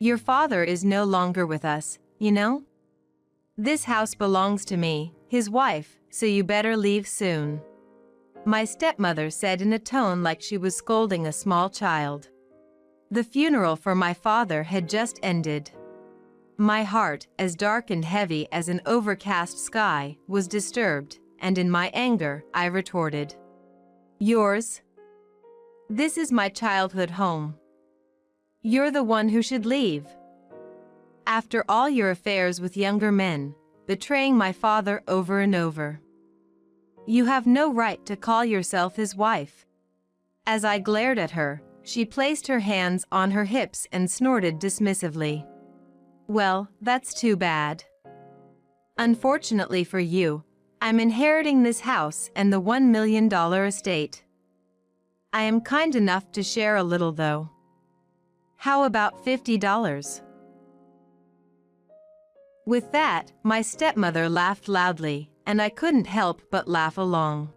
Your father is no longer with us, you know? This house belongs to me, his wife, so you better leave soon. My stepmother said in a tone like she was scolding a small child. The funeral for my father had just ended. My heart, as dark and heavy as an overcast sky, was disturbed, and in my anger, I retorted. Yours? This is my childhood home. You're the one who should leave. After all your affairs with younger men, betraying my father over and over. You have no right to call yourself his wife. As I glared at her, she placed her hands on her hips and snorted dismissively. Well, that's too bad. Unfortunately for you, I'm inheriting this house and the $1 million estate. I am kind enough to share a little though. How about $50? With that, my stepmother laughed loudly, and I couldn't help but laugh along.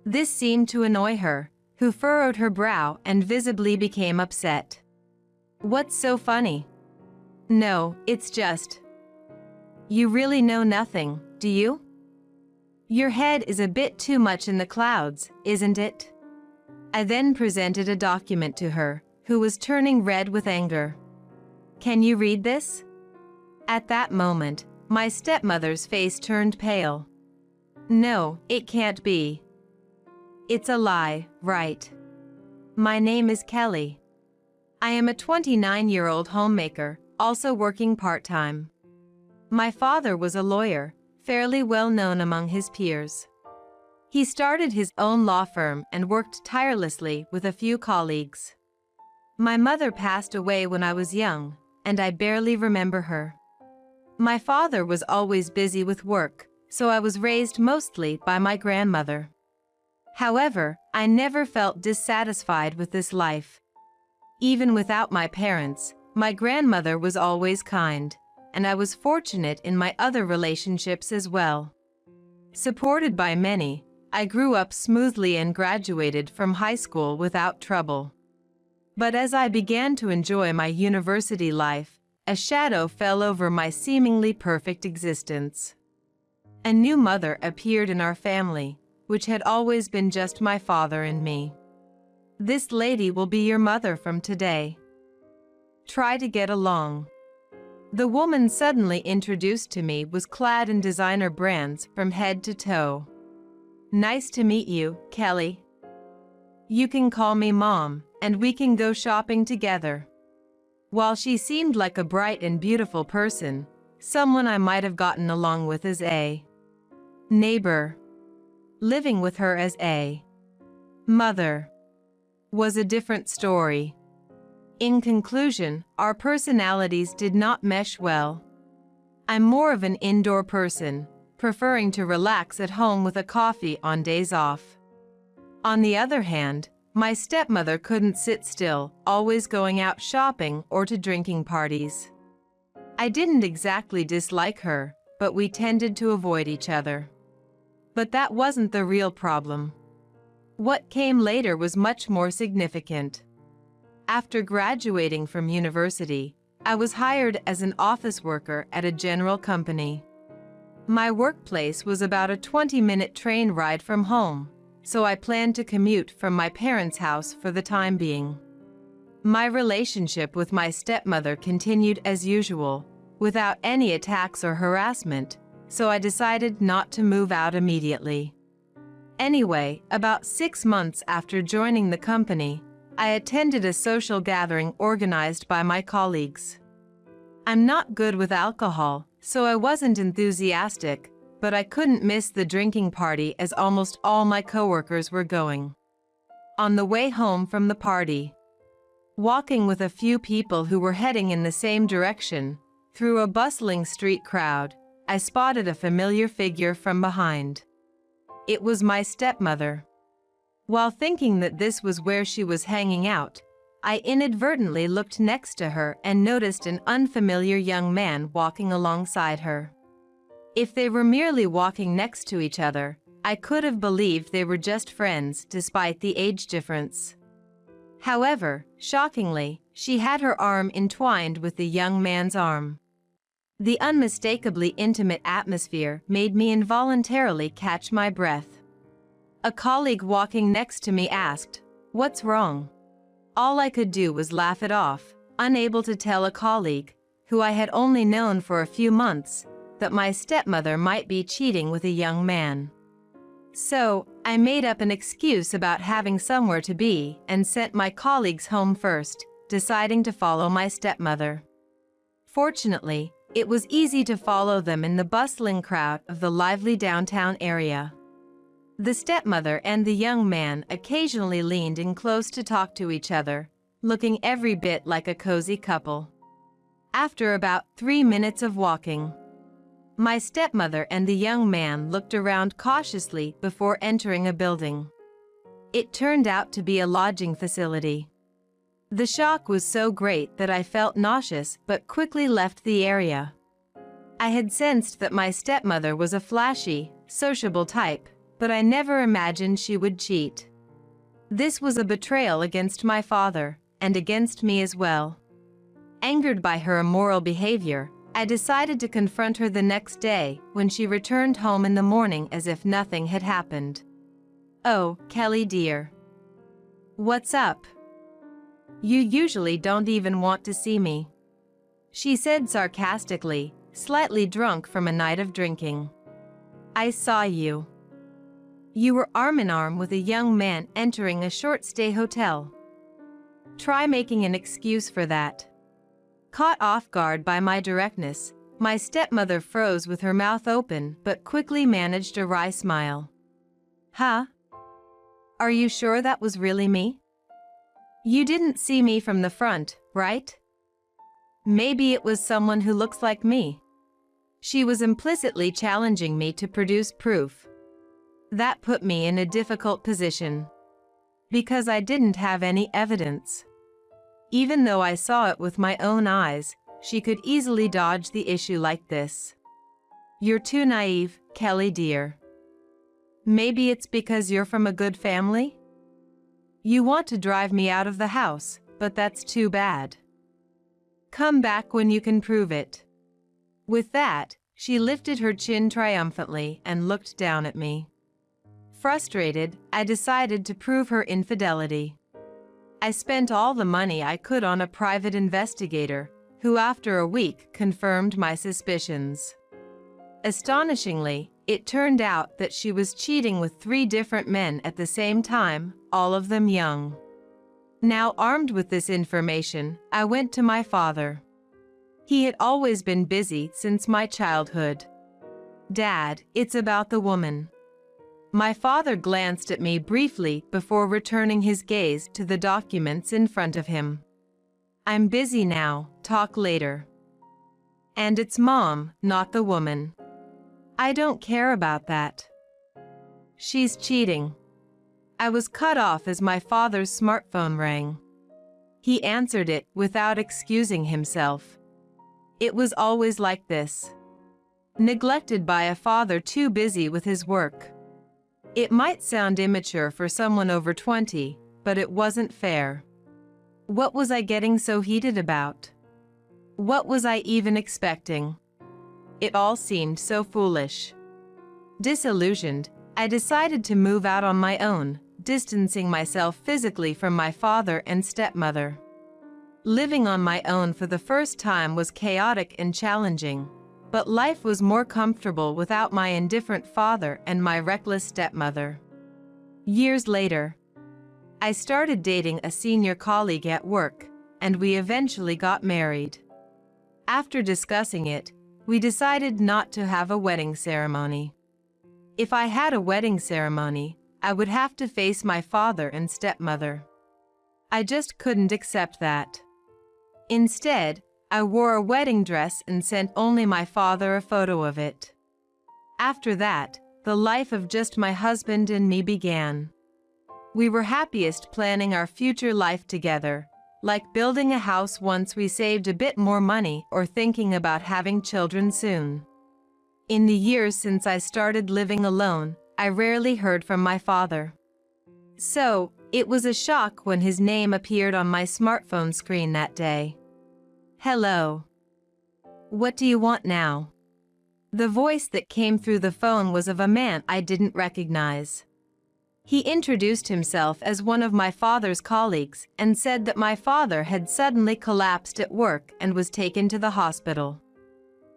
This seemed to annoy her, who furrowed her brow and visibly became upset. What's so funny? No, it's just. You really know nothing, do you? Your head is a bit too much in the clouds, isn't it? I then presented a document to her, who was turning red with anger. Can you read this? At that moment, my stepmother's face turned pale. No, it can't be. It's a lie, right? My name is Kelly. I am a 29-year-old homemaker, also working part-time. My father was a lawyer, fairly well known among his peers. He started his own law firm and worked tirelessly with a few colleagues. My mother passed away when I was young, and I barely remember her. My father was always busy with work, so I was raised mostly by my grandmother. However, I never felt dissatisfied with this life. Even without my parents, my grandmother was always kind, and I was fortunate in my other relationships as well. Supported by many, I grew up smoothly and graduated from high school without trouble. But as I began to enjoy my university life, a shadow fell over my seemingly perfect existence. A new mother appeared in our family, which had always been just my father and me. This lady will be your mother from today. Try to get along. The woman suddenly introduced to me was clad in designer brands from head to toe. Nice to meet you, Kelly. You can call me Mom, and we can go shopping together. While she seemed like a bright and beautiful person, someone I might have gotten along with as a neighbor, living with her as a mother was a different story. In conclusion, our personalities did not mesh well. I'm more of an indoor person, preferring to relax at home with a coffee on days off. On the other hand, my stepmother couldn't sit still, always going out shopping or to drinking parties. I didn't exactly dislike her, but we tended to avoid each other. But that wasn't the real problem. What came later was much more significant. After graduating from university, I was hired as an office worker at a general company. My workplace was about a 20-minute train ride from home, so I planned to commute from my parents' house for the time being. My relationship with my stepmother continued as usual, without any attacks or harassment, so I decided not to move out immediately. Anyway, about 6 months after joining the company, I attended a social gathering organized by my colleagues. I'm not good with alcohol, so I wasn't enthusiastic, but I couldn't miss the drinking party as almost all my coworkers were going. On the way home from the party, walking with a few people who were heading in the same direction, through a bustling street crowd, I spotted a familiar figure from behind. It was my stepmother. While thinking that this was where she was hanging out, I inadvertently looked next to her and noticed an unfamiliar young man walking alongside her. If they were merely walking next to each other, I could have believed they were just friends despite the age difference. However, shockingly, She had her arm entwined with the young man's arm. The unmistakably intimate atmosphere made me involuntarily catch my breath. A colleague walking next to me asked, "What's wrong?" All I could do was laugh it off, unable to tell a colleague, who I had only known for a few months, that my stepmother might be cheating with a young man. So, I made up an excuse about having somewhere to be and sent my colleagues home first, deciding to follow my stepmother. Fortunately, it was easy to follow them in the bustling crowd of the lively downtown area. The stepmother and the young man occasionally leaned in close to talk to each other, looking every bit like a cozy couple. After about 3 minutes of walking, my stepmother and the young man looked around cautiously before entering a building. It turned out to be a lodging facility. The shock was so great that I felt nauseous but quickly left the area. I had sensed that my stepmother was a flashy, sociable type, but I never imagined she would cheat. This was a betrayal against my father, and against me as well. Angered by her immoral behavior, I decided to confront her the next day when she returned home in the morning as if nothing had happened. "Oh, Kelly dear. What's up? You usually don't even want to see me," she said sarcastically, slightly drunk from a night of drinking. "I saw you. You were arm in arm with a young man entering a short-stay hotel. Try making an excuse for that." Caught off guard by my directness, my stepmother froze with her mouth open but quickly managed a wry smile. "Huh? Are you sure that was really me? You didn't see me from the front, right? Maybe it was someone who looks like me." She was implicitly challenging me to produce proof. That put me in a difficult position, because I didn't have any evidence. Even though I saw it with my own eyes, she could easily dodge the issue like this. "You're too naive, Kelly dear. Maybe it's because you're from a good family? You want to drive me out of the house, but that's too bad. Come back when you can prove it." With that, she lifted her chin triumphantly and looked down at me. Frustrated, I decided to prove her infidelity. I spent all the money I could on a private investigator, who after a week confirmed my suspicions. Astonishingly, it turned out that she was cheating with 3 different men at the same time, all of them young. Now armed with this information, I went to my father. He had always been busy since my childhood. "Dad, it's about the woman." My father glanced at me briefly before returning his gaze to the documents in front of him. "I'm busy now, talk later." "And it's Mom, not the woman." "I don't care about that. She's cheating." I was cut off as my father's smartphone rang. He answered it without excusing himself. It was always like this. Neglected by a father too busy with his work. It might sound immature for someone over 20, but it wasn't fair. What was I getting so heated about? What was I even expecting? It all seemed so foolish. Disillusioned, I decided to move out on my own, distancing myself physically from my father and stepmother. Living on my own for the first time was chaotic and challenging, but life was more comfortable without my indifferent father and my reckless stepmother. Years later, I started dating a senior colleague at work, and we eventually got married. After discussing it, we decided not to have a wedding ceremony. If I had a wedding ceremony, I would have to face my father and stepmother. I just couldn't accept that. Instead, I wore a wedding dress and sent only my father a photo of it. After that, the life of just my husband and me began. We were happiest planning our future life together, like building a house once we saved a bit more money or thinking about having children soon. In the years since I started living alone, I rarely heard from my father. So, It was a shock when his name appeared on my smartphone screen that day. "Hello. What do you want now?" The voice that came through the phone was of a man I didn't recognize. He introduced himself as one of my father's colleagues and said that my father had suddenly collapsed at work and was taken to the hospital.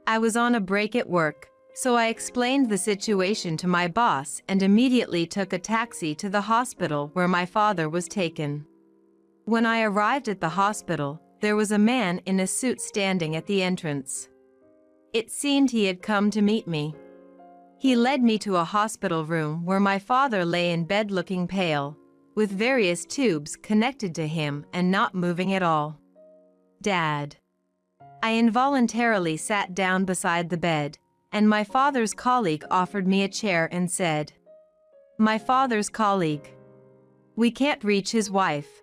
I was on a break at work, so I explained the situation to my boss and immediately took a taxi to the hospital where my father was taken. When I arrived at the hospital, there was a man in a suit standing at the entrance. It seemed he had come to meet me. He led me to a hospital room where my father lay in bed looking pale, with various tubes connected to him and not moving at all. "Dad." I involuntarily sat down beside the bed, and my father's colleague offered me a chair and said, "My father's colleague. We can't reach his wife."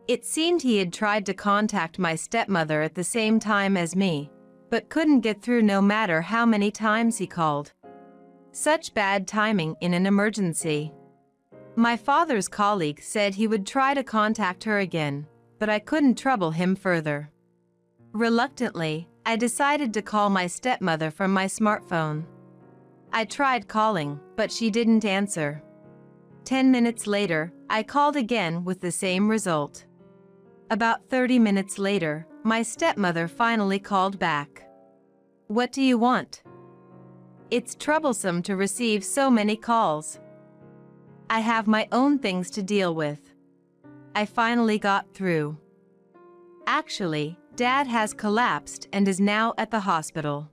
It seemed he had tried to contact my stepmother at the same time as me, but couldn't get through no matter how many times he called. Such bad timing in an emergency. My father's colleague said he would try to contact her again, but I couldn't trouble him further. Reluctantly, I decided to call my stepmother from my smartphone. I tried calling, but she didn't answer. 10 minutes later, I called again with the same result. About 30 minutes later, my stepmother finally called back. "What do you want? It's troublesome to receive so many calls. I have my own things to deal with." I finally got through. "Actually, Dad has collapsed and is now at the hospital.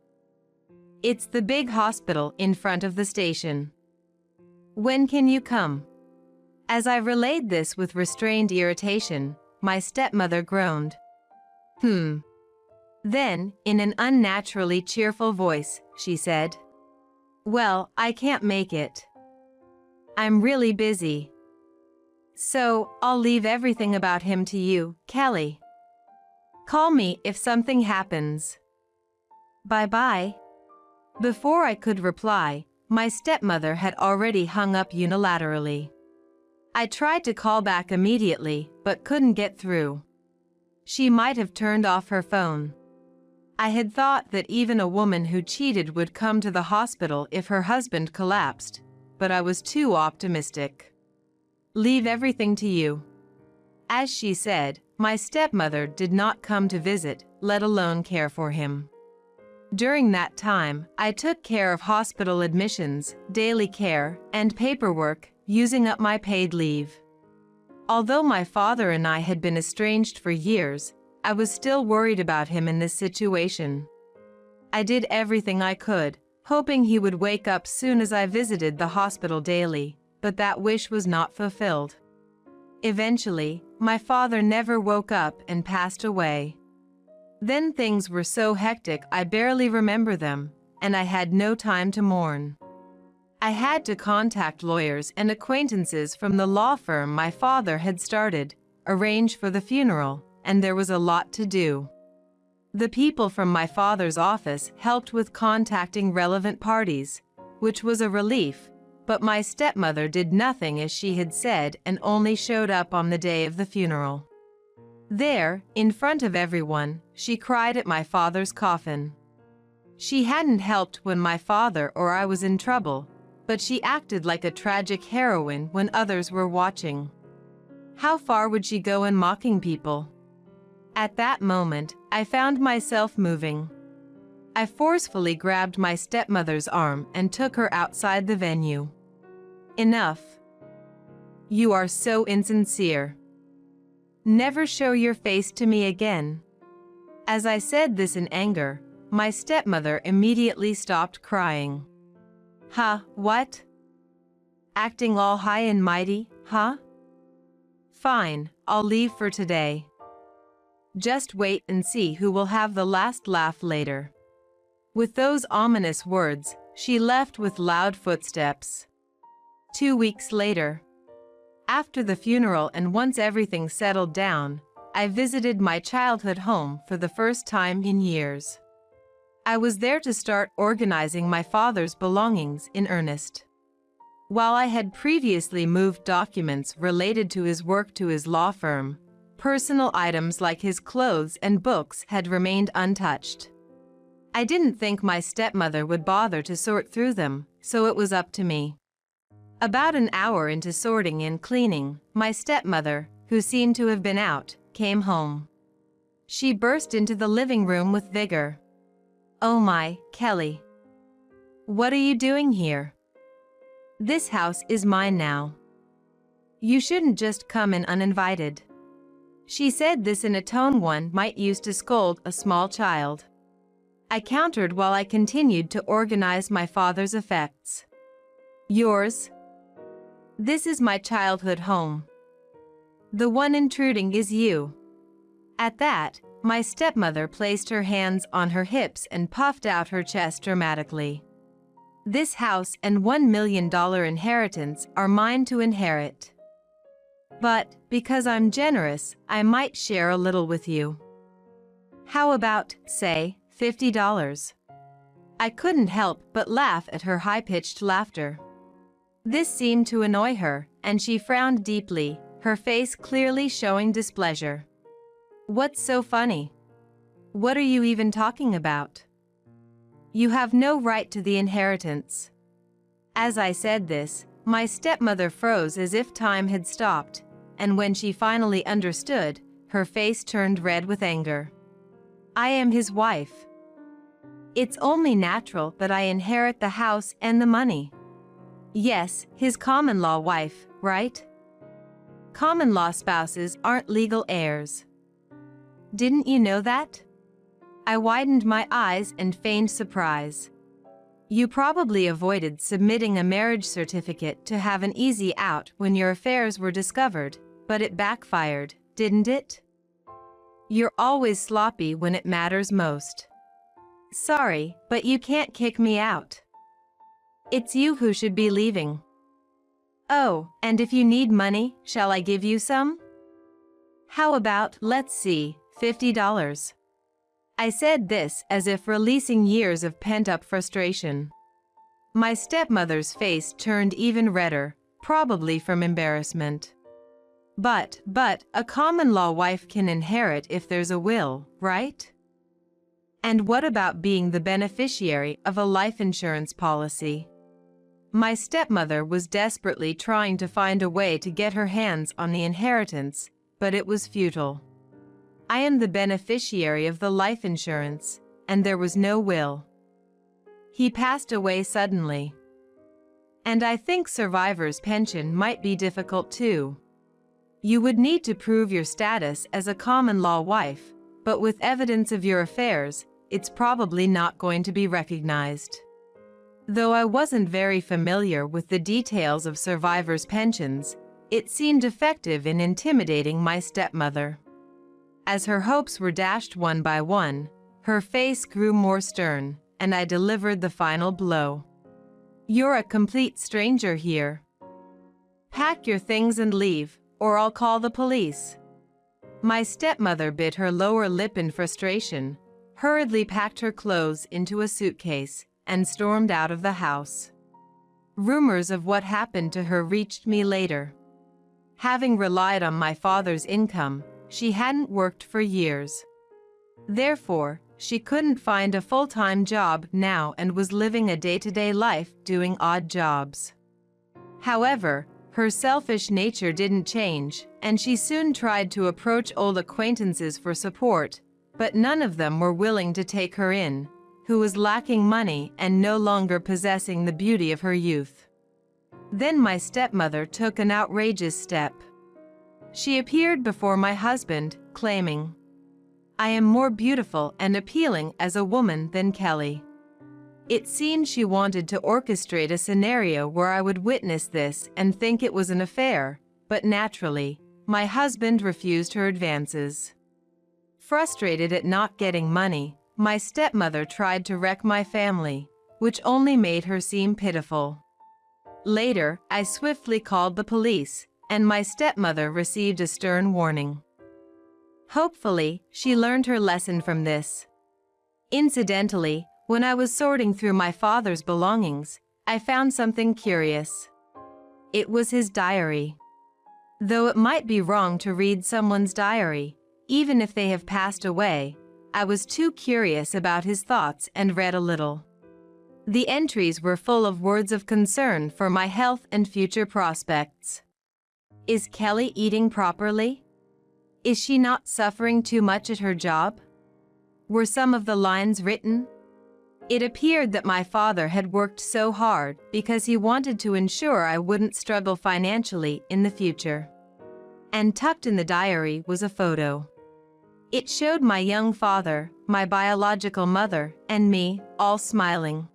It's the big hospital in front of the station. When can you come?" As I relayed this with restrained irritation, my stepmother groaned. Then, in an unnaturally cheerful voice, she said, "Well, I can't make it. I'm really busy. So, I'll leave everything about him to you, Kelly. Call me if something happens. Bye-bye." Before I could reply, my stepmother had already hung up unilaterally. I tried to call back immediately, but couldn't get through. She might have turned off her phone. I had thought that even a woman who cheated would come to the hospital if her husband collapsed, but I was too optimistic. "Leave everything to you." As she said, my stepmother did not come to visit, let alone care for him. During that time, I took care of hospital admissions, daily care, and paperwork, using up my paid leave. Although my father and I had been estranged for years, I was still worried about him in this situation. I did everything I could, hoping he would wake up soon as I visited the hospital daily, but that wish was not fulfilled. Eventually, my father never woke up and passed away. Then things were so hectic I barely remember them, and I had no time to mourn. I had to contact lawyers and acquaintances from the law firm my father had started, arrange for the funeral, and there was a lot to do. The people from my father's office helped with contacting relevant parties, which was a relief, but my stepmother did nothing as she had said and only showed up on the day of the funeral. There, in front of everyone, she cried at my father's coffin. She hadn't helped when my father or I was in trouble, but she acted like a tragic heroine when others were watching. How far would she go in mocking people? At that moment, I found myself moving. I forcefully grabbed my stepmother's arm and took her outside the venue. "Enough. You are so insincere. Never show your face to me again." As I said this in anger, my stepmother immediately stopped crying. "Huh, what? Acting all high and mighty, huh? Fine, I'll leave for today. Just wait and see who will have the last laugh later." With those ominous words, she left with loud footsteps. 2 weeks later, after the funeral and once everything settled down, I visited my childhood home for the first time in years. I was there to start organizing my father's belongings in earnest. While I had previously moved documents related to his work to his law firm, personal items like his clothes and books had remained untouched. I didn't think my stepmother would bother to sort through them, so it was up to me. About an hour into sorting and cleaning, my stepmother, who seemed to have been out, came home. She burst into the living room with vigor. "Oh my, Kelly. What are you doing here? This house is mine now. You shouldn't just come in uninvited." She said this in a tone one might use to scold a small child. I countered while I continued to organize my father's effects. "Yours? This is my childhood home. The one intruding is you." At that, my stepmother placed her hands on her hips and puffed out her chest dramatically. "This house and $1 million inheritance are mine to inherit. But, because I'm generous, I might share a little with you. How about, say, $50? I couldn't help but laugh at her high-pitched laughter. This seemed to annoy her, and she frowned deeply, her face clearly showing displeasure. "What's so funny? What are you even talking about? You have no right to the inheritance." As I said this, my stepmother froze as if time had stopped, and when she finally understood, her face turned red with anger. "I am his wife. It's only natural that I inherit the house and the money." Yes, his common-law wife, right? Common-law spouses aren't legal heirs. Didn't you know that? I widened my eyes and feigned surprise. You probably avoided submitting a marriage certificate to have an easy out when your affairs were discovered, but it backfired, didn't it? You're always sloppy when it matters most. Sorry, but you can't kick me out. It's you who should be leaving. Oh, and if you need money, shall I give you some? How about, let's see, $50? I said this as if releasing years of pent-up frustration. My stepmother's face turned even redder, probably from embarrassment. But, a common-law wife can inherit if there's a will, right? And what about being the beneficiary of a life insurance policy? My stepmother was desperately trying to find a way to get her hands on the inheritance, but it was futile. I am the beneficiary of the life insurance, and there was no will. He passed away suddenly. And I think survivor's pension might be difficult too. You would need to prove your status as a common-law wife, but with evidence of your affairs, it's probably not going to be recognized. Though I wasn't very familiar with the details of survivors' pensions, it seemed effective in intimidating my stepmother. As her hopes were dashed one by one, her face grew more stern, and I delivered the final blow. "You're a complete stranger here. Pack your things and leave, or I'll call the police." My stepmother bit her lower lip in frustration, hurriedly packed her clothes into a suitcase, and stormed out of the house. Rumors of what happened to her reached me later. Having relied on my father's income, she hadn't worked for years. Therefore, she couldn't find a full-time job now and was living a day-to-day life doing odd jobs. However, her selfish nature didn't change, and she soon tried to approach old acquaintances for support, but none of them were willing to take her in, who was lacking money and no longer possessing the beauty of her youth. Then my stepmother took an outrageous step. She appeared before my husband, claiming, "I am more beautiful and appealing as a woman than Kelly." It seemed she wanted to orchestrate a scenario where I would witness this and think it was an affair, but naturally, my husband refused her advances. Frustrated at not getting money, my stepmother tried to wreck my family, which only made her seem pitiful. Later, I swiftly called the police, and my stepmother received a stern warning. Hopefully, she learned her lesson from this. Incidentally, when I was sorting through my father's belongings, I found something curious. It was his diary. Though it might be wrong to read someone's diary, even if they have passed away, I was too curious about his thoughts and read a little. The entries were full of words of concern for my health and future prospects. Is Kelly eating properly? Is she not suffering too much at her job? Were some of the lines written? It appeared that my father had worked so hard because he wanted to ensure I wouldn't struggle financially in the future. And tucked in the diary was a photo. It showed my young father, my biological mother, and me, all smiling.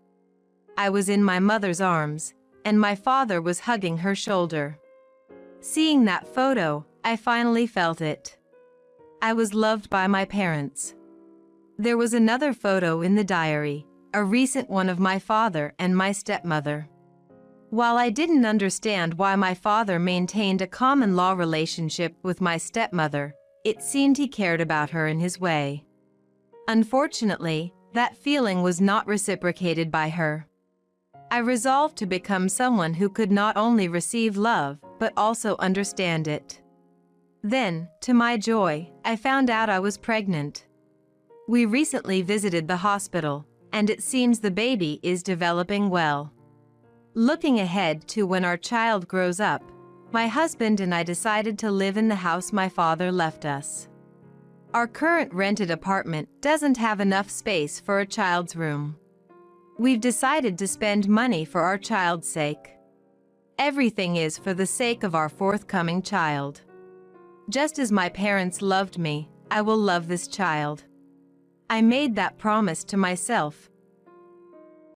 I was in my mother's arms, and my father was hugging her shoulder. Seeing that photo, I finally felt it. I was loved by my parents. There was another photo in the diary, a recent one of my father and my stepmother. While I didn't understand why my father maintained a common-law relationship with my stepmother, it seemed he cared about her in his way. Unfortunately, that feeling was not reciprocated by her. I resolved to become someone who could not only receive love, but also understand it. Then, to my joy, I found out I was pregnant. We recently visited the hospital, and it seems the baby is developing well. Looking ahead to when our child grows up, my husband and I decided to live in the house my father left us. Our current rented apartment doesn't have enough space for a child's room. We've decided to spend money for our child's sake. Everything is for the sake of our forthcoming child. Just as my parents loved me, I will love this child. I made that promise to myself,